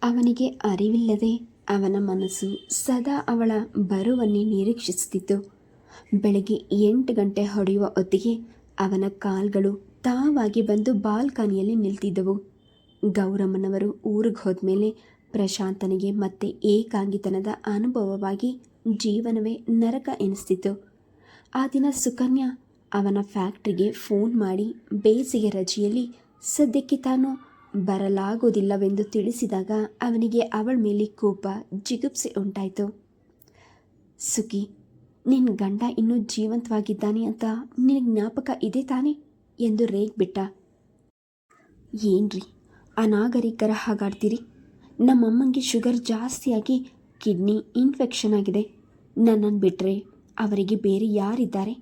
ಅವನಿಗೆ ಅರಿವಿಲ್ಲದೆ ಅವನ ಮನಸ್ಸು ಸದಾ ಅವಳ ಬರುವನ್ನೇ ನಿರೀಕ್ಷಿಸುತ್ತಿತ್ತು. ಬೆಳಗ್ಗೆ 8 ಗಂಟೆ ಹೊಡೆಯುವ ಹೊತ್ತಿಗೆ ಅವನ ಕಾಲ್ಗಳು ತಾವಾಗಿ ಬಂದು ಬಾಲ್ಕನಿಯಲ್ಲಿ ನಿಲ್ತಿದ್ದವು. ಗೌರಮ್ಮನವರು ಊರಿಗೆ ಹೋದ್ಮೇಲೆ ಪ್ರಶಾಂತನಿಗೆ ಮತ್ತೆ ಏಕಾಂಗಿತನದ ಅನುಭವವಾಗಿ ಜೀವನವೇ ನರಕ ಎನಿಸ್ತಿತ್ತು. ಆ ದಿನ ಸುಕನ್ಯಾ ಅವನ ಫ್ಯಾಕ್ಟ್ರಿಗೆ ಫೋನ್ ಮಾಡಿ ಬೇಸಿಗೆ ರಜೆಯಲ್ಲಿ ಸದ್ಯಕ್ಕೆ ತಾನು ಬರಲಾಗುವುದಿಲ್ಲವೆಂದು ತಿಳಿಸಿದಾಗ ಅವನಿಗೆ ಅವಳ ಮೇಲೆ ಕೋಪ, ಜಿಗುಪ್ಸೆ ಉಂಟಾಯಿತು. ಸುಖಿ, ನಿನ್ನ ಗಂಡ ಇನ್ನೂ ಜೀವಂತವಾಗಿದ್ದಾನೆ ಅಂತ ನಿನಗೆ ಜ್ಞಾಪಕ ಇದೆ ತಾನೆ ಎಂದು ರೇಗ್ಬಿಟ್ಟ. ಏನ್ರಿ ಅನಾಗರಿಕರ ಹಾಗಾಡ್ತೀರಿ? ನಮ್ಮಮ್ಮಂಗೆ ಶುಗರ್ ಜಾಸ್ತಿಯಾಗಿ ಕಿಡ್ನಿ ಇನ್ಫೆಕ್ಷನ್ ಆಗಿದೆ. ನನ್ನನ್ನು ಬಿಟ್ಟರೆ ಅವರಿಗೆ ಬೇರೆ ಯಾರಿದ್ದಾರೆ?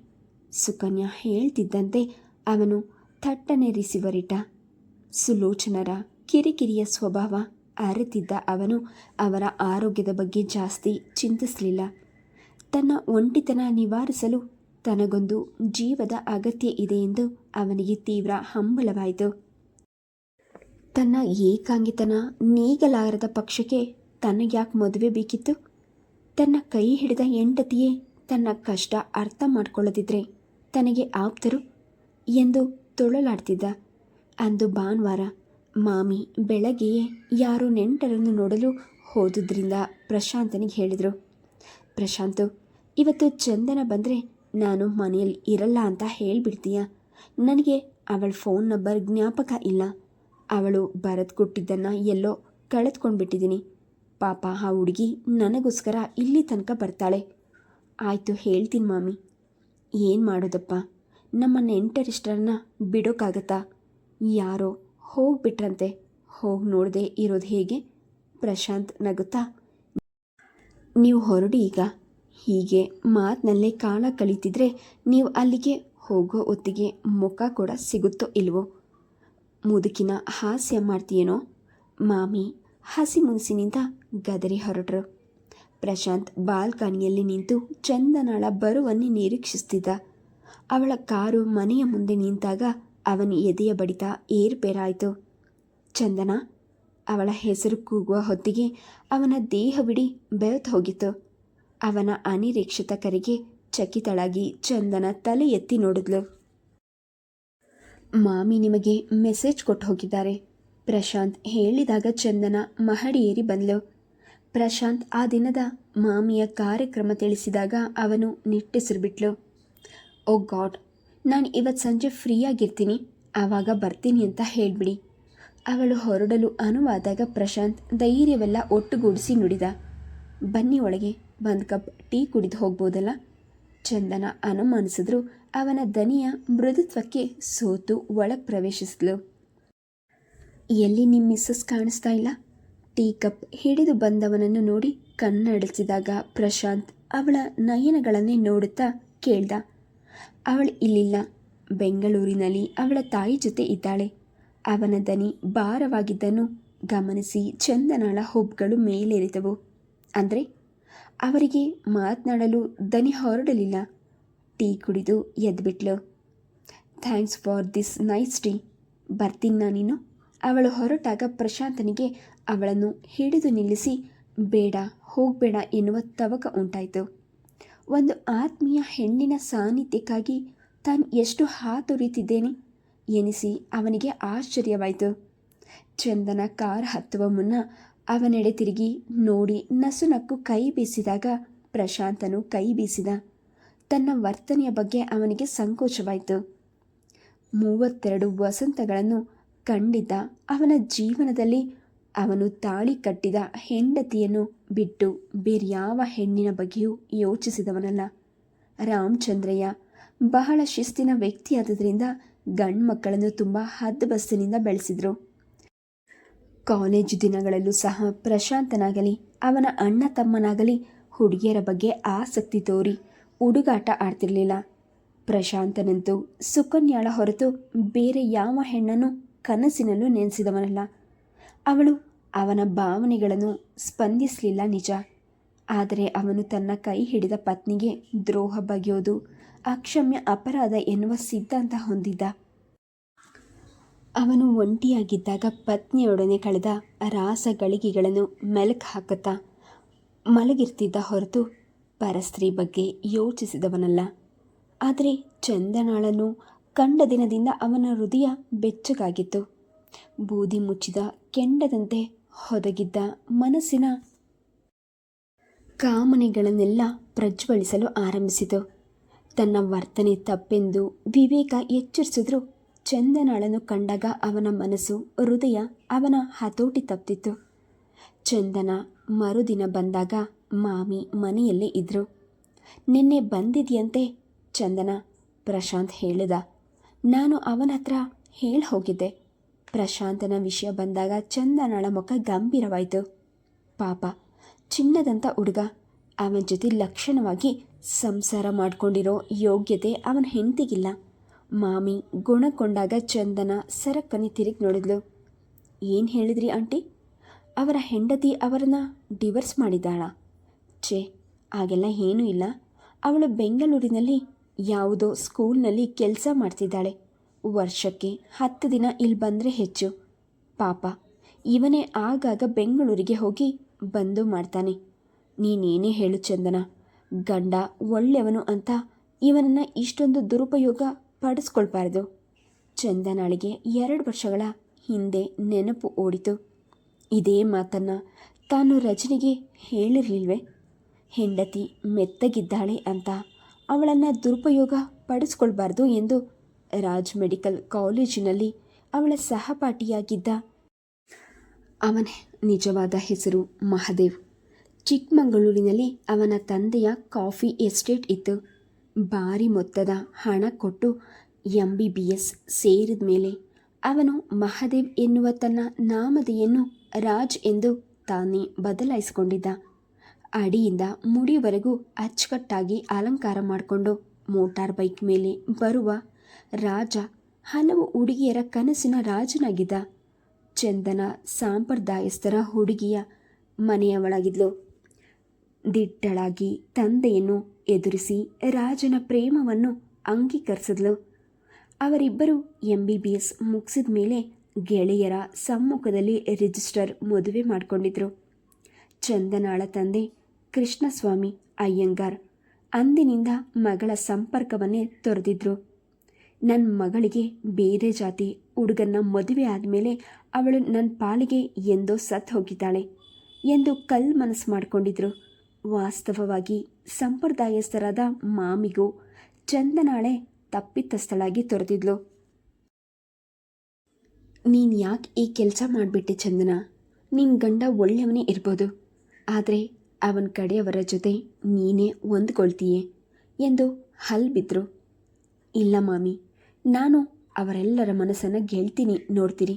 ಸುಕನ್ಯಾ ಹೇಳ್ತಿದ್ದಂತೆ ಅವನು ಥಟ್ಟನೆ ರಿಸೀವರಿಟ್ಟ. ಸುಲೋಚನರ ಕಿರಿಕಿರಿಯ ಸ್ವಭಾವ ಅರಿತಿದ್ದ ಅವನು ಅವರ ಆರೋಗ್ಯದ ಬಗ್ಗೆ ಜಾಸ್ತಿ ಚಿಂತಿಸಲಿಲ್ಲ. ತನ್ನ ಒಂಟಿತನ ನಿವಾರಿಸಲು ತನಗೊಂದು ಜೀವದ ಅಗತ್ಯ ಇದೆ ಎಂದು ಅವನಿಗೆ ತೀವ್ರ ಹಂಬಲವಾಯಿತು. ತನ್ನ ಏಕಾಂಗಿತನ ನೀಗಲಾರದ ಪಕ್ಷಕ್ಕೆ ತನಗ್ಯಾಕೆ ಮದುವೆ ಬೇಕಿತ್ತು? ತನ್ನ ಕೈ ಹಿಡಿದ ಹೆಂಡತಿಯೇ ತನ್ನ ಕಷ್ಟ ಅರ್ಥ ಮಾಡಿಕೊಳ್ಳದಿದ್ರೆ ತನಗೆ ಆಪ್ತರು ಎಂದು ತೊಳಲಾಡ್ತಿದ್ದ. ಅಂದು ಭಾನುವಾರ. ಮಾಮಿ ಬೆಳಗ್ಗೆಯೇ ಯಾರೋ ನೆಂಟರನ್ನು ನೋಡಲು ಹೋದುದರಿಂದ ಪ್ರಶಾಂತನಿಗೆ ಹೇಳಿದರು, ಪ್ರಶಾಂತು, ಇವತ್ತು ಚಂದನ ಬಂದರೆ ನಾನು ಮನೆಯಲ್ಲಿ ಇರಲ್ಲ ಅಂತ ಹೇಳಿಬಿಡ್ತೀಯ? ನನಗೆ ಅವಳ ಫೋನ್ ನಂಬರ್ ಜ್ಞಾಪಕ ಇಲ್ಲ. ಅವಳು ಬರೆದು ಕೊಟ್ಟಿದ್ದನ್ನು ಎಲ್ಲೋ ಕಳೆದುಕೊಂಡ್ಬಿಟ್ಟಿದ್ದೀನಿ. ಪಾಪ ಆ ಹುಡುಗಿ ನನಗೋಸ್ಕರ ಇಲ್ಲಿ ತನಕ ಬರ್ತಾಳೆ. ಆಯಿತು, ಹೇಳ್ತೀನಿ ಮಾಮಿ. ಏನು ಮಾಡೋದಪ್ಪ, ನಮ್ಮ ನೆಂಟರಿಷ್ಟರನ್ನ ಬಿಡೋಕ್ಕಾಗತ್ತಾ? ಯಾರೋ ಹೋಗ್ಬಿಟ್ರಂತೆ, ಹೋಗಿ ನೋಡದೆ ಇರೋದು ಹೇಗೆ? ಪ್ರಶಾಂತ್ ನಗುತ್ತಾ, ನೀವು ಹೊರಡಿ ಈಗ. ಹೀಗೆ ಮಾತಿನಲ್ಲೇ ಕಾಲ ಕಳೀತಿದ್ರೆ ನೀವು ಅಲ್ಲಿಗೆ ಹೋಗೋ ಹೊತ್ತಿಗೆ ಮುಖ ಕೂಡ ಸಿಗುತ್ತೋ ಇಲ್ವೋ? ಮುದುಕಿನ ಹಾಸ್ಯ ಮಾಡ್ತೀಯೇನೋ? ಮಾಮಿ ಹಸಿ ಮುನಿಸಿನಿಂದ ಗದರಿ ಹೊರಟರು. ಪ್ರಶಾಂತ್ ಬಾಲ್ಕನಿಯಲ್ಲಿ ನಿಂತು ಚಂದನಾಳ ಬರುವನ್ನೇ ನಿರೀಕ್ಷಿಸ್ತಿದ್ದ. ಅವಳ ಕಾರು ಮನೆಯ ಮುಂದೆ ನಿಂತಾಗ ಅವನ ಎದೆಯ ಬಡಿತ ಏರ್ಪೇರಾಯಿತು. ಚಂದನ, ಅವಳ ಹೆಸರು ಕೂಗುವ ಹೊತ್ತಿಗೆ ಅವನ ದೇಹವಿಡೀ ಬೆರೆತು ಹೋಗಿತ್ತು. ಅವನ ಅನಿರೀಕ್ಷಿತ ಕರೆಗೆ ಚಕಿತಳಾಗಿ ಚಂದನ ತಲೆ ಎತ್ತಿ ನೋಡಿದ್ಲು. ಮಾಮಿ ನಿಮಗೆ ಮೆಸೇಜ್ ಕೊಟ್ಟು ಹೋಗಿದ್ದಾರೆ, ಪ್ರಶಾಂತ್ ಹೇಳಿದಾಗ ಚಂದನ ಮಹಡಿ ಏರಿ ಬಂದ್ಲು. ಪ್ರಶಾಂತ್ ಆ ದಿನದ ಮಾಮಿಯ ಕಾರ್ಯಕ್ರಮ ತಿಳಿಸಿದಾಗ ಅವನು ನಿಟ್ಟುಸಿರುಬಿಟ್ಲು. ಓ ಗಾಡ್, ನಾನು ಇವತ್ತು ಸಂಜೆ ಫ್ರೀಯಾಗಿರ್ತೀನಿ, ಆವಾಗ ಬರ್ತೀನಿ ಅಂತ ಹೇಳಿಬಿಡಿ. ಅವಳು ಹೊರಡಲು ಅನುವಾದಾಗ ಪ್ರಶಾಂತ್ ಧೈರ್ಯವೆಲ್ಲ ಒಟ್ಟುಗೂಡಿಸಿ ನುಡಿದ, ಬನ್ನಿ ಒಳಗೆ, ಒಂದು ಕಪ್ ಟೀ ಕುಡಿದು ಹೋಗ್ಬೋದಲ್ಲ? ಚಂದನ ಅನುಮಾನಿಸಿದ್ರು ಅವನ ದನಿಯ ಮೃದುತ್ವಕ್ಕೆ ಸೋತು ಒಳಗೆ ಪ್ರವೇಶಿಸಿದ್ಲು. ಎಲ್ಲಿ ನಿಮ್ಮ ಮಿಸ್ಸಸ್ ಕಾಣಿಸ್ತಾ ಇಲ್ಲ? ಟೀ ಕಪ್ ಹಿಡಿದು ಬಂದವನನ್ನು ನೋಡಿ ಕಣ್ಣಡಿಸಿದಾಗ ಪ್ರಶಾಂತ್ ಅವಳ ನಯನಗಳನ್ನೇ ನೋಡುತ್ತಾ ಕೇಳ್ದ. ಅವಳು ಇಲ್ಲಿಲ್ಲ, ಬೆಂಗಳೂರಿನಲ್ಲಿ ಅವಳ ತಾಯಿ ಜೊತೆ ಇದ್ದಾಳೆ. ಅವನ ದನಿ ಭಾರವಾಗಿದ್ದನ್ನು ಗಮನಿಸಿ ಚಂದನಾಳ ಹುಬ್ಬುಗಳು ಮೇಲೇರಿದವು. ಅಂದರೆ ಅವರಿಗೆ ಮಾತನಾಡಲು ದನಿ ಹೊರಡಲಿಲ್ಲ. ಟೀ ಕುಡಿದು ಎದ್ಬಿಟ್ಲು. Thanks for this nice tea. ಬರ್ತೀನಿ ನಾನಿನ್ನು. ಅವಳು ಹೊರಟಾಗ ಪ್ರಶಾಂತನಿಗೆ ಅವಳನ್ನು ಹಿಡಿದು ನಿಲ್ಲಿಸಿ ಬೇಡ ಹೋಗಬೇಡ ಎನ್ನುವ ತವಕ ಉಂಟಾಯಿತು. ಒಂದು ಆತ್ಮೀಯ ಹೆಣ್ಣಿನ ಸಾನ್ನಿಧ್ಯಕ್ಕಾಗಿ ತಾನು ಎಷ್ಟು ಹಾತೊರೀತಿದ್ದೇನೆ ಎನಿಸಿ ಅವನಿಗೆ ಆಶ್ಚರ್ಯವಾಯಿತು. ಚಂದನ ಕಾರ್ ಹತ್ತುವ ಮುನ್ನ ಅವನೆಡೆ ತಿರುಗಿ ನೋಡಿ ನಸುನಕ್ಕು ಕೈ ಬೀಸಿದಾಗ ಪ್ರಶಾಂತನು ಕೈ ಬೀಸಿದ. ತನ್ನ ವರ್ತನೆಯ ಬಗ್ಗೆ ಅವನಿಗೆ ಸಂಕೋಚವಾಯಿತು. 32 ವಸಂತಗಳನ್ನು ಕಂಡಿದ್ದ ಅವನ ಜೀವನದಲ್ಲಿ ಅವನು ತಾಳಿ ಕಟ್ಟಿದ ಹೆಂಡತಿಯನ್ನು ಬಿಟ್ಟು ಬೇರ್ಯಾವ ಹೆಣ್ಣಿನ ಬಗ್ಗೆಯೂ ಯೋಚಿಸಿದವನಲ್ಲ. ರಾಮಚಂದ್ರಯ್ಯ ಬಹಳ ಶಿಸ್ತಿನ ವ್ಯಕ್ತಿಯಾದ್ದರಿಂದ ಗಂಡ್ಮಕ್ಕಳನ್ನು ತುಂಬ ಹದ್ದುಬಸ್ತಿನಿಂದ ಬೆಳೆಸಿದ್ರು. ಕಾಲೇಜು ದಿನಗಳಲ್ಲೂ ಸಹ ಪ್ರಶಾಂತನಾಗಲಿ ಅವನ ಅಣ್ಣ ತಮ್ಮನಾಗಲಿ ಹುಡುಗಿಯರ ಬಗ್ಗೆ ಆಸಕ್ತಿ ತೋರಿ ಹುಡುಗಾಟ ಆಡ್ತಿರಲಿಲ್ಲ. ಪ್ರಶಾಂತನಂತೂ ಸುಕನ್ಯಾಳ ಹೊರತು ಬೇರೆ ಯಾವ ಹೆಣ್ಣನ್ನು ಕನಸಿನಲ್ಲೂ ನೆನೆಸಿದವನಲ್ಲ. ಅವಳು ಅವನ ಭಾವನೆಗಳನ್ನು ಸ್ಪಂದಿಸಲಿಲ್ಲ ನಿಜ, ಆದರೆ ಅವನು ತನ್ನ ಕೈ ಹಿಡಿದ ಪತ್ನಿಗೆ ದ್ರೋಹ ಬಗೆಯೋದು ಅಕ್ಷಮ್ಯ ಅಪರಾಧ ಎನ್ನುವ ಸಿದ್ಧಾಂತ ಹೊಂದಿದ್ದ. ಅವನು ಒಂಟಿಯಾಗಿದ್ದಾಗ ಪತ್ನಿಯೊಡನೆ ಕಳೆದ ರಾಸ ಗಳಿಗೆಗಳನ್ನು ಮೆಲುಕು ಹಾಕುತ್ತಾ ಮಲಗಿರ್ತಿದ್ದ ಹೊರತು ಪರಸ್ತ್ರೀ ಬಗ್ಗೆ ಯೋಚಿಸಿದವನಲ್ಲ. ಆದರೆ ಚಂದನಾಳನ್ನು ಕಂಡ ದಿನದಿಂದ ಅವನ ಹೃದಯ ಬೆಚ್ಚಗಾಗಿತ್ತು. ಬೂದಿ ಮುಚ್ಚಿದ ಕೆಂಡದಂತೆ ಹೊದಗಿದ್ದ ಮನಸ್ಸಿನ ಕಾಮನೆಗಳನ್ನೆಲ್ಲ ಪ್ರಜ್ವಲಿಸಲು ಆರಂಭಿಸಿತು. ತನ್ನ ವರ್ತನೆ ತಪ್ಪೆಂದು ವಿವೇಕ ಎಚ್ಚರಿಸಿದ್ರು ಚಂದನಾಳನ್ನು ಕಂಡಾಗ ಅವನ ಮನಸ್ಸು ಹೃದಯ ಅವನ ಹತೋಟಿ ತಪ್ಪಿತ್ತು. ಚಂದನ ಮರುದಿನ ಬಂದಾಗ ಮಾಮಿ ಮನೆಯಲ್ಲೇ ಇದ್ದರು. ನಿನ್ನೆ ಬಂದಿದೆಯಂತೆ ಚಂದನ, ಪ್ರಶಾಂತ್ ಹೇಳಿದ. ನಾನು ಅವನ ಹತ್ರ ಹೇಳಿ ಹೋಗಿದ್ದೆ. ಪ್ರಶಾಂತನ ವಿಷಯ ಬಂದಾಗ ಚಂದನಾಳ ಮುಖ ಗಂಭೀರವಾಯಿತು. ಪಾಪ, ಚಿನ್ನದಂಥ ಹುಡುಗ, ಅವನ ಜೊತೆ ಲಕ್ಷಣವಾಗಿ ಸಂಸಾರ ಮಾಡಿಕೊಂಡಿರೋ ಯೋಗ್ಯತೆ ಅವನ ಹೆಂಡತಿಗಿಲ್ಲ. ಮಾಮಿ ಗುಣಕೊಂಡಾಗ ಚಂದನ ಸರಕ್ಕನೆ ತಿರುಗಿ ನೋಡಿದ್ಲು. ಏನು ಹೇಳಿದ್ರಿ ಆಂಟಿ? ಅವರ ಹೆಂಡತಿ ಅವರನ್ನು ಡಿವೋರ್ಸ್ ಮಾಡಿದ್ದಾಳ? ಛೇ, ಹಾಗೆಲ್ಲ ಏನೂ ಇಲ್ಲ. ಅವಳು ಬೆಂಗಳೂರಿನಲ್ಲಿ ಯಾವುದೋ ಸ್ಕೂಲ್ನಲ್ಲಿ ಕೆಲಸ ಮಾಡ್ತಿದ್ದಾಳೆ. ವರ್ಷಕ್ಕೆ 10 ದಿನ ಇಲ್ಲಿ ಬಂದರೆ ಹೆಚ್ಚು. ಪಾಪ, ಇವನೇ ಆಗಾಗ ಬೆಂಗಳೂರಿಗೆ ಹೋಗಿ ಬಂದು ಮಾಡ್ತಾನೆ. ನೀನೇನೇ ಹೇಳು ಚಂದನ, ಗಂಡ ಒಳ್ಳೆಯವನು ಅಂತ ಇವನನ್ನು ಇಷ್ಟೊಂದು ದುರುಪಯೋಗ ಪಡಿಸ್ಕೊಳ್ಬಾರ್ದು. ಚಂದನಾಳಿಗೆ 2 ವರ್ಷಗಳ ಹಿಂದೆ ನೆನಪು ಓಡಿತು. ಇದೇ ಮಾತನ್ನು ತಾನು ರಜನಿಗೆ ಹೇಳಿರಲಿಲ್ವೇ? ಹೆಂಡತಿ ಮೆತ್ತಗಿದ್ದಾಳೆ ಅಂತ ಅವಳನ್ನು ದುರುಪಯೋಗ ಪಡಿಸ್ಕೊಳ್ಬಾರ್ದು ಎಂದು. ರಾಜ್ ಮೆಡಿಕಲ್ ಕಾಲೇಜಿನಲ್ಲಿ ಅವಳ ಸಹಪಾಠಿಯಾಗಿದ್ದ ಅವನ ನಿಜವಾದ ಹೆಸರು ಮಹದೇವ್. ಚಿಕ್ಕಮಗಳೂರಿನಲ್ಲಿ ಅವನ ತಂದೆಯ ಕಾಫಿ ಎಸ್ಟೇಟ್ ಇತ್ತು. ಭಾರಿ ಮೊತ್ತದ ಹಣ ಕೊಟ್ಟು MBBS ಸೇರಿದ ಮೇಲೆ ಅವನು ಮಹದೇವ್ ಎನ್ನುವ ತನ್ನ ನಾಮಧೇಯನ್ನು ರಾಜ್ ಎಂದು ತಾನೇ ಬದಲಾಯಿಸಿಕೊಂಡಿದ್ದ. ಅಡಿಯಿಂದ ಮುಡಿಯವರೆಗೂ ಅಚ್ಚುಕಟ್ಟಾಗಿ ಅಲಂಕಾರ ಮಾಡಿಕೊಂಡು ಮೋಟಾರ್ ಬೈಕ್ ಮೇಲೆ ಬರುವ ರಾಜ ಹಲವು ಹುಡುಗಿಯರ ಕನಸಿನ ರಾಜನಾಗಿದ್ದ. ಚಂದನ ಸಾಂಪ್ರದಾಯಸ್ಥರ ಹುಡುಗಿಯ ಮನೆಯವಳಾಗಿದ್ಲು. ದಿಟ್ಟಳಾಗಿ ತಂದೆಯನ್ನು ಎದುರಿಸಿ ರಾಜನ ಪ್ರೇಮವನ್ನು ಅಂಗೀಕರಿಸಿದ್ಲು. ಅವರಿಬ್ಬರು MBBS ಮುಗಿಸಿದ ಮೇಲೆ ಗೆಳೆಯರ ಸಮ್ಮುಖದಲ್ಲಿ ರಿಜಿಸ್ಟರ್ ಮದುವೆ ಮಾಡಿಕೊಂಡಿದ್ರು. ಚಂದನಾಳ ತಂದೆ ಕೃಷ್ಣಸ್ವಾಮಿ ಅಯ್ಯಂಗಾರ್ ಅಂದಿನಿಂದ ಮಗಳ ಸಂಪರ್ಕವನ್ನೇ ತೊರೆದಿದ್ರು. ನನ್ನ ಮಗಳಿಗೆ ಬೇರೆ ಜಾತಿ ಹುಡುಗನ್ನ ಮದುವೆ ಆದಮೇಲೆ ಅವಳು ನನ್ನ ಪಾಲಿಗೆ ಎಂದೋ ಸತ್ತು ಹೋಗಿದ್ದಾಳೆ ಎಂದು ಮನಸ್ಸು ಮಾಡಿಕೊಂಡಿದ್ರು. ವಾಸ್ತವವಾಗಿ ಸಂಪ್ರದಾಯಸ್ಥರಾದ ಮಾಮಿಗೂ ಚಂದನಾಳೆ ತಪ್ಪಿತಸ್ಥಳಾಗಿ ತೊರೆದಿದ್ಲು. ನೀನು ಯಾಕೆ ಈ ಕೆಲಸ ಮಾಡಿಬಿಟ್ಟೆ ಚಂದನ? ನಿನ್ನ ಗಂಡ ಒಳ್ಳೆಯವನೇ ಇರ್ಬೋದು, ಆದರೆ ಅವನ ಕಡೆಯವರ ಜೊತೆ ನೀನೇ ಹೊಂದ್ಕೊಳ್ತೀಯೇ ಎಂದು ಹಲ್ಬಿದ್ರು. ಇಲ್ಲ ಮಾಮಿ, ನಾನು ಅವರೆಲ್ಲರ ಮನಸ್ಸನ್ನು ಗೆಲ್ತೀನಿ ನೋಡ್ತೀರಿ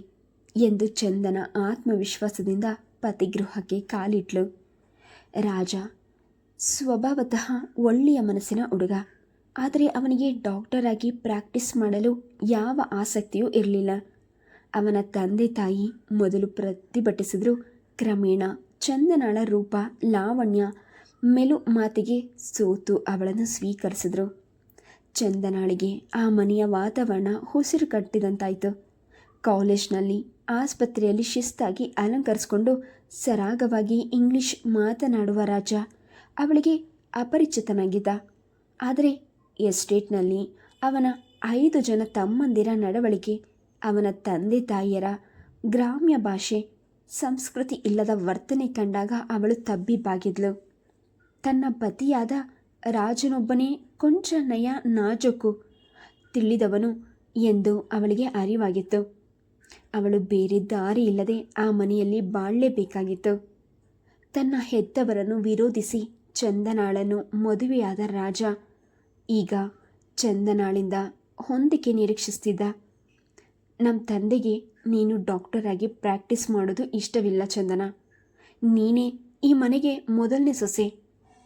ಎಂದು ಚಂದನ ಆತ್ಮವಿಶ್ವಾಸದಿಂದ ಪತಿಗೃಹಕ್ಕೆ ಕಾಲಿಟ್ಲು. ರಾಜ ಸ್ವಭಾವತಃ ಒಳ್ಳೆಯ ಮನಸ್ಸಿನ ಹುಡುಗ, ಆದರೆ ಅವನಿಗೆ ಡಾಕ್ಟರ್ ಆಗಿ ಪ್ರಾಕ್ಟೀಸ್ ಮಾಡಲು ಯಾವ ಆಸಕ್ತಿಯೂ ಇರಲಿಲ್ಲ. ಅವನ ತಂದೆ ತಾಯಿ ಮೊದಲು ಪ್ರತಿಭಟಿಸಿದ್ರು. ಕ್ರಮೇಣ ಚಂದನಾಳ ರೂಪ, ಲಾವಣ್ಯ, ಮೆಲು ಮಾತಿಗೆ ಸೋತು ಅವಳನ್ನು ಸ್ವೀಕರಿಸಿದ್ರು. ಚಂದನಾಳಿಗೆ ಆ ಮನೆಯ ವಾತಾವರಣ ಉಸಿರು ಕಟ್ಟಿದಂತಾಯಿತು. ಕಾಲೇಜ್ನಲ್ಲಿ, ಆಸ್ಪತ್ರೆಯಲ್ಲಿ ಶಿಸ್ತಾಗಿ ಅಲಂಕರಿಸಿಕೊಂಡು ಸರಾಗವಾಗಿ ಇಂಗ್ಲಿಷ್ ಮಾತನಾಡುವ ರಾಜ ಅವಳಿಗೆ ಅಪರಿಚಿತನಾಗಿದ್ದ. ಆದರೆ ಎಸ್ಟೇಟ್ನಲ್ಲಿ ಅವನ 5 ಜನ ತಮ್ಮಂದಿರ ನಡವಳಿಕೆ, ಅವನ ತಂದೆ ತಾಯಿಯರ ಗ್ರಾಮ್ಯ ಭಾಷೆ, ಸಂಸ್ಕೃತಿ ಇಲ್ಲದ ವರ್ತನೆ ಕಂಡಾಗ ಅವಳು ತಬ್ಬಿಬ್ಬಾಗಿದ್ಲು. ತನ್ನ ಪತಿಯಾದ ರಾಜನೊಬ್ಬನೇ ಕೊಂಚ ನಯ ನಾಜೂಕು ತಿಳಿದವನು ಎಂದು ಅವಳಿಗೆ ಅರಿವಾಗಿತ್ತು. ಅವಳು ಬೇರೆ ದಾರಿ ಇಲ್ಲದೆ ಆ ಮನೆಯಲ್ಲಿ ಬಾಳಲೇಬೇಕಾಗಿತ್ತು. ತನ್ನ ಹೆತ್ತವರನ್ನು ವಿರೋಧಿಸಿ ಚಂದನಾಳನ್ನು ಮದುವೆಯಾದ ರಾಜ ಈಗ ಚಂದನಾಳಿಂದ ಹೊಂದಿಕೆ ನಿರೀಕ್ಷಿಸ್ತಿದ್ದ. ನಮ್ಮ ತಂದೆಗೆ ನೀನು ಡಾಕ್ಟರ್ ಆಗಿ ಪ್ರಾಕ್ಟೀಸ್ ಮಾಡೋದು ಇಷ್ಟವಿಲ್ಲ ಚಂದನ. ನೀನೇ ಈ ಮನೆಗೆ ಮೊದಲನೇ ಸೊಸೆ.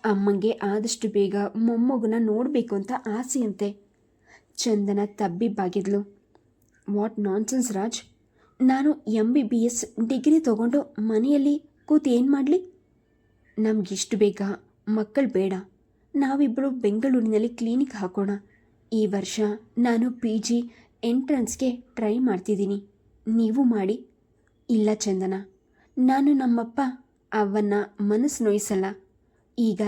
ಅಮ್ಮಂಗೆ ಆದಷ್ಟು ಬೇಗ ಮೊಮ್ಮಗುನ ನೋಡಬೇಕು ಅಂತ ಆಸೆಯಂತೆ. ಚಂದನ ತಬ್ಬಿಬ್ಬಾಗಿದ್ಲು. ವಾಟ್ ನಾನ್ಸೆನ್ಸ್ ರಾಜ್, ನಾನು MBBS ಡಿಗ್ರಿ ತಗೊಂಡು ಮನೆಯಲ್ಲಿ ಕೂತು ಏನು ಮಾಡಲಿ? ನಮಗಿಷ್ಟು ಬೇಗ ಮಕ್ಕಳು ಬೇಡ. ನಾವಿಬ್ಬರು ಬೆಂಗಳೂರಿನಲ್ಲಿ ಕ್ಲಿನಿಕ್ ಹಾಕೋಣ. ಈ ವರ್ಷ ನಾನು PG ಎಂಟ್ರೆನ್ಸ್ಗೆ ಟ್ರೈ ಮಾಡ್ತಿದ್ದೀನಿ. ನೀವು ಮಾಡಿ. ಇಲ್ಲ ಚಂದನ, ನಾನು ನಮ್ಮಪ್ಪ ಅವನ್ನ ಮನಸ್ಸು ನೋಯಿಸಲ್ಲ. ಈಗ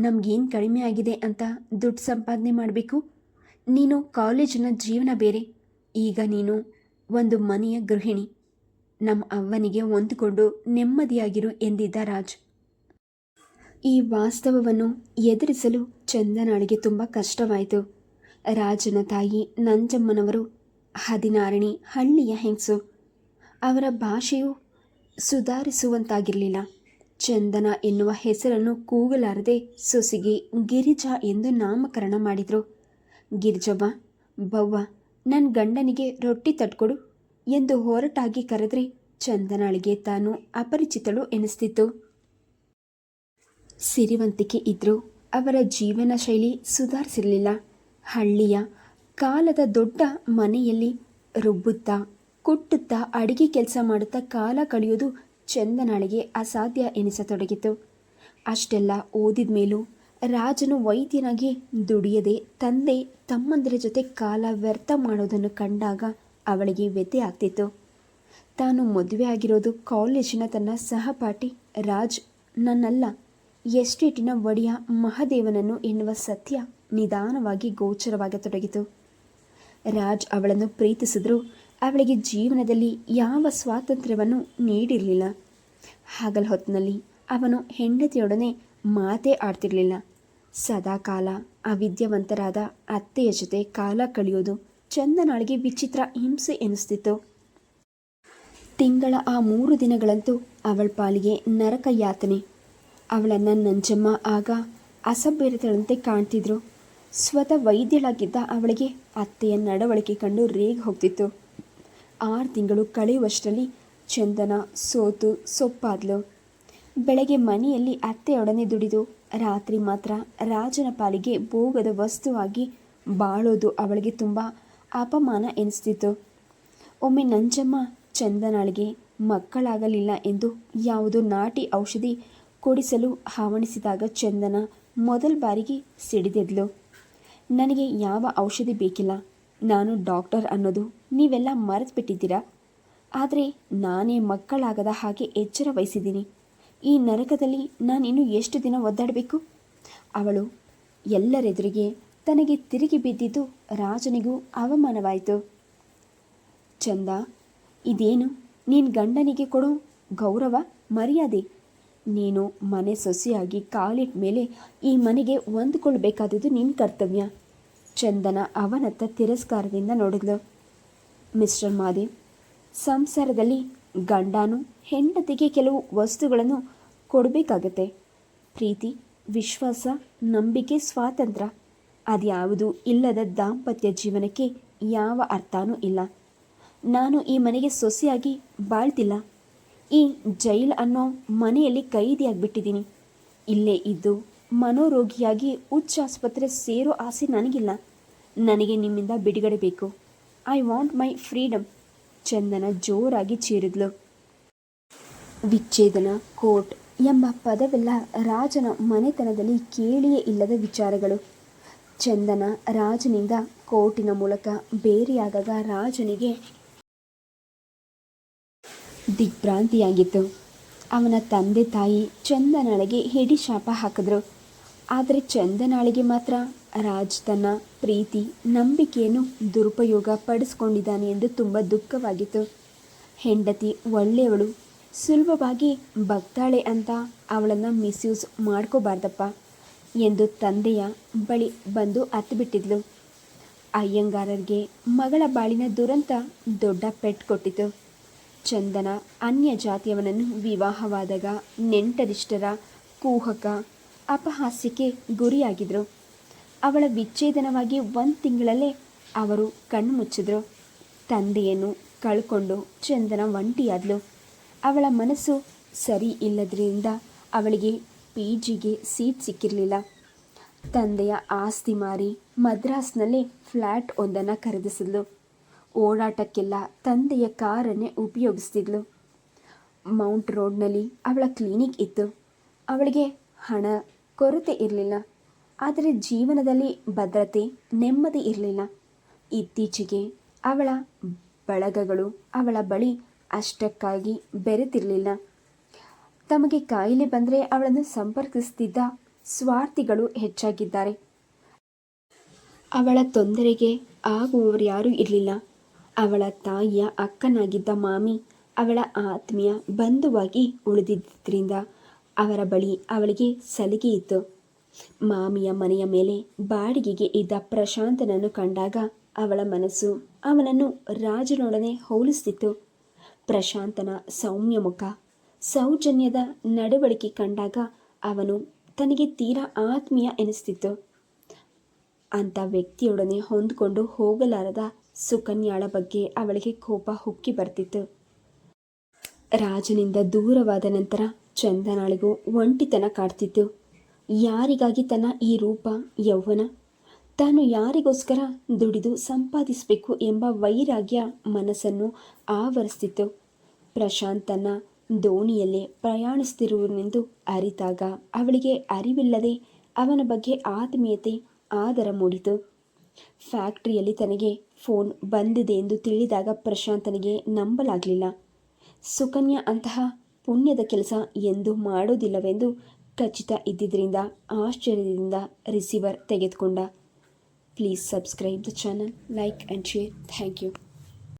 ನಮಗೇನು ಕಡಿಮೆ ಆಗಿದೆ ಅಂತ ದುಡ್ಡು ಸಂಪಾದನೆ ಮಾಡಬೇಕು? ನೀನು ಕಾಲೇಜಿನ ಜೀವನ ಬೇರೆ, ಈಗ ನೀನು ಒಂದು ಮನೆಯ ಗೃಹಿಣಿ. ನಮ್ಮ ಅವ್ವನಿಗೆ ಹೊಂದಿಕೊಂಡು ನೆಮ್ಮದಿಯಾಗಿರು ಎಂದಿದ್ದ ರಾಜ್. ಈ ವಾಸ್ತವವನ್ನು ಎದುರಿಸಲು ಚಂದನಾಳಿಗೆ ತುಂಬ ಕಷ್ಟವಾಯಿತು. ರಾಜನ ತಾಯಿ ನಂಜಮ್ಮನವರು 16ನೇ ಹಳ್ಳಿಯ ಹೆಂಗಸು. ಅವರ ಭಾಷೆಯು ಸುಧಾರಿಸುವಂತಾಗಿರಲಿಲ್ಲ. ಚಂದನ ಎನ್ನುವ ಹೆಸರನ್ನು ಕೂಗಲಾರದೆ ಸೊಸೆಗೆ ಗಿರಿಜಾ ಎಂದು ನಾಮಕರಣ ಮಾಡಿದರು. ಗಿರಿಜವ್ವ, ಬವ್ವ, ನನ್ನ ಗಂಡನಿಗೆ ರೊಟ್ಟಿ ತಟ್ಕೊಡು ಎಂದು ಹೊರಟಾಗಿ ಕರೆದರೆ ಚಂದನಾಳಿಗೆ ತಾನು ಅಪರಿಚಿತಳು ಎನಿಸ್ತಿತ್ತು. ಸಿರಿವಂತಿಕೆ ಇದ್ದರೂ ಅವರ ಜೀವನ ಶೈಲಿ ಸುಧಾರಿಸಿರಲಿಲ್ಲ. ಹಳ್ಳಿಯ ಕಾಲದ ದೊಡ್ಡ ಮನೆಯಲ್ಲಿ ರುಬ್ಬುತ್ತಾ ಕುಟ್ಟುತ್ತಾ ಅಡಿಗೆ ಕೆಲಸ ಮಾಡುತ್ತಾ ಕಾಲ ಕಳೆಯೋದು ಚಂದನಾಳಿಗೆ ಅಸಾಧ್ಯ ಎನಿಸತೊಡಗಿತು. ಅಷ್ಟೆಲ್ಲ ಓದಿದ ಮೇಲೂ ರಾಜನು ವೈದ್ಯನಾಗಿ ದುಡಿಯದೆ ತಂದೆ ತಮ್ಮಂದಿರ ಜೊತೆ ಕಾಲ ವ್ಯರ್ಥ ಮಾಡೋದನ್ನು ಕಂಡಾಗ ಅವಳಿಗೆ ವ್ಯಥೆ ಆಗ್ತಿತ್ತು. ತಾನು ಮದುವೆ ಆಗಿರೋದು ಕಾಲೇಜಿನ ತನ್ನ ಸಹಪಾಠಿ ರಾಜ್ ನನ್ನಲ್ಲ, ಎಸ್ಟೇಟಿನ ಒಡೆಯ ಮಹದೇವನನ್ನು ಎನ್ನುವ ಸತ್ಯ ನಿಧಾನವಾಗಿ ಗೋಚರವಾಗತೊಡಗಿತು. ರಾಜ್ ಅವಳನ್ನು ಪ್ರೀತಿಸಿದ್ರೂ ಅವಳಿಗೆ ಜೀವನದಲ್ಲಿ ಯಾವ ಸ್ವಾತಂತ್ರ್ಯವನ್ನು ನೀಡಿರಲಿಲ್ಲ. ಹಗಲ ಹೊತ್ತಿನಲ್ಲಿ ಅವನು ಹೆಂಡತಿಯೊಡನೆ ಮಾತೇ ಆಡ್ತಿರಲಿಲ್ಲ. ಸದಾಕಾಲ ಅವಿದ್ಯಾವಂತರಾದ ಅತ್ತೆಯ ಜೊತೆ ಕಾಲ ಕಳೆಯೋದು ಚಂದನಾಳಿಗೆ ವಿಚಿತ್ರ ಹಿಂಸೆ ಎನಿಸ್ತಿತ್ತು. ತಿಂಗಳ ಆ 3 ದಿನಗಳಂತೂ ಅವಳ ಪಾಲಿಗೆ ನರಕ ಯಾತನೆ. ಅವಳನ್ನು ನಂಜಮ್ಮ ಆಗ ಅಸಭ್ಯತೆಗಳಂತೆ ಕಾಣ್ತಿದ್ರು. ಸ್ವತಃ ವೈದ್ಯಳಾಗಿದ್ದ ಅವಳಿಗೆ ಅತ್ತೆಯ ನಡವಳಿಕೆ ಕಂಡು ರೇಗಿ ಹೋಗ್ತಿತ್ತು. 6 ತಿಂಗಳು ಕಳೆಯುವಷ್ಟರಲ್ಲಿ ಚಂದನ ಸೋತು ಸೊಪ್ಪಾದ್ಲು. ಬೆಳಗ್ಗೆ ಮನೆಯಲ್ಲಿ ಅತ್ತೆಯೊಡನೆ ದುಡಿದು ರಾತ್ರಿ ಮಾತ್ರ ರಾಜನ ಪಾಲಿಗೆ ಭೋಗದ ವಸ್ತುವಾಗಿ ಬಾಳೋದು ಅವಳಿಗೆ ತುಂಬ ಅಪಮಾನ ಎನಿಸ್ತಿತ್ತು. ಒಮ್ಮೆ ನಂಜಮ್ಮ ಚಂದನಾಳಿಗೆ ಮಕ್ಕಳಾಗಲಿಲ್ಲ ಎಂದು ಯಾವುದೋ ನಾಟಿ ಔಷಧಿ ಕೊಡಿಸಲು ಹವಣಿಸಿದಾಗ ಚಂದನ ಮೊದಲ ಬಾರಿಗೆ ಸಿಡಿದೆದ್ಲು. ನನಗೆ ಯಾವ ಔಷಧಿ ಬೇಕಿಲ್ಲ, ನಾನು ಡಾಕ್ಟರ್ ಅನ್ನೋದು ನೀವೆಲ್ಲ ಮರೆತುಬಿಟ್ಟಿದ್ದೀರಾ. ಆದರೆ ನಾನೇ ಮಕ್ಕಳಾಗದ ಹಾಗೆ ಎಚ್ಚರ ವಹಿಸಿದ್ದೀನಿ. ಈ ನರಕದಲ್ಲಿ ನಾನಿನ್ನು ಎಷ್ಟು ದಿನ ಒದ್ದಾಡಬೇಕು? ಅವಳು ಎಲ್ಲರೆದುರಿಗೆ ತನಗೆ ತಿರುಗಿ ಬಿದ್ದಿದ್ದು ರಾಜನಿಗೂ ಅವಮಾನವಾಯಿತು. ಚಂದ, ಇದೇನು ನೀನು ಗಂಡನಿಗೆ ಕೊಡೋ ಗೌರವ ಮರ್ಯಾದೆ? ನೀನು ಮನೆ ಸೊಸೆಯಾಗಿ ಕಾಲಿಟ್ಟ ಮೇಲೆ ಈ ಮನೆಗೆ ಹೊಂದಿಕೊಳ್ಬೇಕಾದದ್ದು ನಿನ್ನ ಕರ್ತವ್ಯ. ಚಂದನ ಅವನತ್ತ ತಿರಸ್ಕಾರದಿಂದ ನೋಡಿದ್ಲು. ಮಿಸ್ಟರ್ ಮಾದೇವ್, ಸಂಸಾರದಲ್ಲಿ ಗಂಡನು ಹೆಂಡತಿಗೆ ಕೆಲವು ವಸ್ತುಗಳನ್ನು ಕೊಡಬೇಕಾಗತ್ತೆ. ಪ್ರೀತಿ, ವಿಶ್ವಾಸ, ನಂಬಿಕೆ, ಸ್ವಾತಂತ್ರ್ಯ ಅದ್ಯಾವುದೂ ಇಲ್ಲದ ದಾಂಪತ್ಯ ಜೀವನಕ್ಕೆ ಯಾವ ಅರ್ಥನೂ ಇಲ್ಲ. ನಾನು ಈ ಮನೆಗೆ ಸೊಸೆಯಾಗಿ ಬಾಳ್ತಿಲ್ಲ. ಈ ಜೈಲ್ ಅನ್ನೋ ಮನೆಯಲ್ಲಿ ಕೈದಿಯಾಗಿಬಿಟ್ಟಿದ್ದೀನಿ. ಇಲ್ಲೇ ಇದ್ದು ಮನೋರೋಗಿಯಾಗಿ ಹುಚ್ಚಾಸ್ಪತ್ರೆ ಸೇರೋ ಆಸೆ ನನಗಿಲ್ಲ. ನನಗೆ ನಿಮ್ಮಿಂದ ಬಿಡುಗಡೆ ಬೇಕು. I want my freedom. Chandana ಜೋರಾಗಿ ಚೀರಿದ್ಲು. ವಿಚ್ಛೇದನ, ಕೋರ್ಟ್ ಎಂಬ ಪದವೆಲ್ಲ ರಾಜನ ಮನೆತನದಲ್ಲಿ ಕೇಳಿಯೇ ಇಲ್ಲದ ವಿಚಾರಗಳು. ಚಂದನ ರಾಜನಿಂದ ಕೋರ್ಟಿನ ಮೂಲಕ ಬೇರೆಯಾದಾಗ ರಾಜನಿಗೆ ದಿಗ್ಭ್ರಾಂತಿಯಾಗಿತ್ತು. ಅವನ ತಂದೆ ತಾಯಿ ಚಂದನಾಳಿಗೆ ಹಿಡಿಶಾಪ ಹಾಕಿದ್ರು. ಆದರೆ ಚಂದನಾಳಿಗೆ ಮಾತ್ರ ರಾಜ್ ತನ್ನ ಪ್ರೀತಿ, ನಂಬಿಕೆಯನ್ನು ದುರುಪಯೋಗ ಪಡಿಸ್ಕೊಂಡಿದ್ದಾನೆ ಎಂದು ತುಂಬ ದುಃಖವಾಗಿತ್ತು. ಹೆಂಡತಿ ಒಳ್ಳೆಯವಳು, ಸುಲಭವಾಗಿ ಬಗ್ತಾಳೆ ಅಂತ ಅವಳನ್ನು ಮಿಸ್ಯೂಸ್ ಮಾಡ್ಕೋಬಾರ್ದಪ್ಪ ಎಂದು ತಂದೆಯ ಬಳಿ ಬಂದು ಅತ್ತುಬಿಟ್ಟಿದ್ಲು. ಅಯ್ಯಂಗಾರರಿಗೆ ಮಗಳ ಬಾಳಿನ ದುರಂತ ದೊಡ್ಡ ಪೆಟ್ಟು ಕೊಟ್ಟಿತು. ಚಂದನ ಅನ್ಯ ಜಾತಿಯವನನ್ನು ವಿವಾಹವಾದಾಗ ನೆಂಟರಿಷ್ಟರ ಕುಹಕ ಅಪಹಾಸ್ಯಕ್ಕೆ ಗುರಿಯಾಗಿದ್ದರು. ಅವಳ ವಿಚ್ಛೇದನವಾಗಿ 1 ತಿಂಗಳಲ್ಲೇ ಅವರು ಕಣ್ಣು ಮುಚ್ಚಿದ್ರು. ತಂದೆಯನ್ನು ಕಳ್ಕೊಂಡು ಚಂದನ ಒಂಟಿಯಾದ್ಲು. ಅವಳ ಮನಸ್ಸು ಸರಿ ಇಲ್ಲದ್ರಿಂದ ಅವಳಿಗೆ PGಗೆ ಸೀಟ್ ಸಿಕ್ಕಿರಲಿಲ್ಲ. ತಂದೆಯ ಆಸ್ತಿ ಮಾರಿ ಮದ್ರಾಸ್ನಲ್ಲೇ ಫ್ಲ್ಯಾಟ್ ಒಂದನ್ನು ಖರೀದಿಸಿದ್ಲು. ಓಡಾಟಕ್ಕೆಲ್ಲ ತಂದೆಯ ಕಾರನ್ನೇ ಉಪಯೋಗಿಸ್ತಿದ್ಲು. ಮೌಂಟ್ ರೋಡ್ನಲ್ಲಿ ಅವಳ ಕ್ಲಿನಿಕ್ ಇತ್ತು. ಅವಳಿಗೆ ಹಣ ಕೊರತೆ ಇರಲಿಲ್ಲ, ಆದರೆ ಜೀವನದಲ್ಲಿ ಭದ್ರತೆ, ನೆಮ್ಮದಿ ಇರಲಿಲ್ಲ. ಇತ್ತೀಚೆಗೆ ಅವಳ ಬಳಗಗಳು ಅವಳ ಬಳಿ ಅಷ್ಟಕ್ಕಾಗಿ ಬೆರೆತಿರಲಿಲ್ಲ. ತಮಗೆ ಕಾಯಿಲೆ ಬಂದರೆ ಅವಳನ್ನು ಸಂಪರ್ಕಿಸುತ್ತಿದ್ದ ಸ್ವಾರ್ಥಿಗಳು ಹೆಚ್ಚಾಗಿದ್ದಾರೆ. ಅವಳ ತೊಂದರೆಗೆ ಆಗುವವರು ಯಾರೂ ಇರಲಿಲ್ಲ. ಅವಳ ತಾಯಿಯ ಅಕ್ಕನಾಗಿದ್ದ ಮಾಮಿ ಅವಳ ಆತ್ಮೀಯ ಬಂಧುವಾಗಿ ಉಳಿದಿದ್ದರಿಂದ ಅವರ ಬಳಿ ಅವಳಿಗೆ ಸಲಿಗೆ ಇತ್ತು. ಮಾಮಿಯ ಮನೆಯ ಮೇಲೆ ಬಾಡಿಗೆಗೆ ಇದ್ದ ಪ್ರಶಾಂತನನ್ನು ಕಂಡಾಗ ಅವಳ ಮನಸ್ಸು ಅವನನ್ನು ರಾಜನೊಡನೆ ಹೋಲಿಸುತ್ತಿತ್ತು. ಪ್ರಶಾಂತನ ಸೌಮ್ಯ ಮುಖ, ಸೌಜನ್ಯದ ನಡವಳಿಕೆ ಕಂಡಾಗ ಅವನು ತನಗೆ ತೀರಾ ಆತ್ಮೀಯ ಎನಿಸ್ತಿತ್ತು. ಅಂಥ ವ್ಯಕ್ತಿಯೊಡನೆ ಹೊಂದಿಕೊಂಡು ಹೋಗಲಾರದ ಸುಕನ್ಯಾಳ ಬಗ್ಗೆ ಅವಳಿಗೆ ಕೋಪ ಹುಕ್ಕಿ ಬರ್ತಿತ್ತು. ರಾಜನಿಂದ ದೂರವಾದ ನಂತರ ಚಂದನಾಳಿಗೂ ಒಂಟಿತನ ಕಾಡ್ತಿತ್ತು. ಯಾರಿಗಾಗಿ ತನ್ನ ಈ ರೂಪ, ಯೌವನ, ತಾನು ಯಾರಿಗೋಸ್ಕರ ದುಡಿದು ಸಂಪಾದಿಸಬೇಕು ಎಂಬ ವೈರಾಗ್ಯ ಮನಸ್ಸನ್ನು ಆವರಿಸ್ತಿತ್ತು. ಪ್ರಶಾಂತ್ ತನ್ನ ದೋಣಿಯಲ್ಲೇ ಪ್ರಯಾಣಿಸ್ತಿರುವನೆಂದು ಅರಿತಾಗ ಅವಳಿಗೆ ಅರಿವಿಲ್ಲದೆ ಅವನ ಬಗ್ಗೆ ಆತ್ಮೀಯತೆ, ಆದರ ಮೂಡಿತು. ಫ್ಯಾಕ್ಟ್ರಿಯಲ್ಲಿ ತನಗೆ ಫೋನ್ ಬಂದಿದೆ ಎಂದು ತಿಳಿದಾಗ ಪ್ರಶಾಂತನಿಗೆ ನಂಬಲಾಗಲಿಲ್ಲ. ಸುಕನ್ಯಾ ಅಂತಹ ಪುಣ್ಯದ ಕೆಲಸ ಎಂದೂ ಮಾಡೋದಿಲ್ಲವೆಂದು ಖಚಿತ ಇದ್ದಿದ್ದರಿಂದ ಆಶ್ಚರ್ಯದಿಂದ ರಿಸೀವರ್ ತೆಗೆದುಕೊಂಡ. Please subscribe the channel, like and share. Thank you.